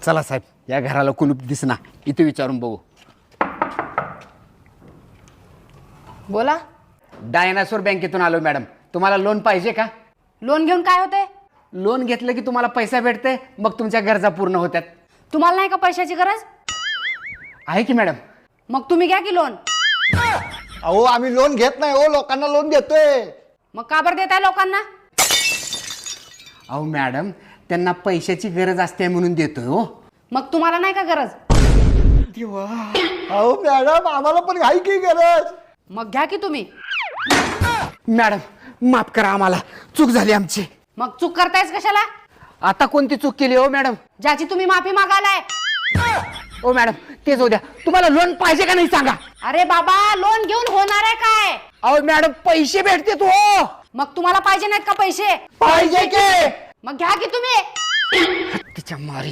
चला साहेब, या घराला कुलूप दिसना, इथे विचारून बघू. बोला. डायनासोर बँकेतून आलो मॅडम. तुम्हाला लोन पाहिजे का? लोन घेऊन काय होते? लोन घेतलं की तुम्हाला पैसा भेटते, मग तुमच्या गरजा पूर्ण होतात. तुम्हाला नाही का पैशाची गरज? आहे की मॅडम. मग तुम्ही घ्या की लोन. अहो आम्ही लोन घेत नाही हो, लोकांना लोन देतोय. मग का बरं देताय लोकांना? अहो मॅडम, त्यांना पैशाची गरज असते म्हणून देतोय हो. मग तुम्हाला नाही का गरज? अहो मॅडम, आम्हाला पण आहे की गरज. मग घ्या की तुम्ही. मॅडम माफ करा, आम्हाला चूक झाली आमची. मग चूक करतायच कशाला? आता कोणती चूक केली हो मॅडम? ज्याची तुम्ही माफी मागालाय. ओ मॅडम, तेच होत्या. तुम्हाला लोन पाहिजे का नाही सांगा. अरे बाबा, लोन घेऊन होणार आहे काय? अहो मॅडम, पैसे भेटते तो. मग तुम्हाला पाहिजे नाहीत का पैसे? पाहिजे की. मग घ्या की तुम्ही. तिच्या मारी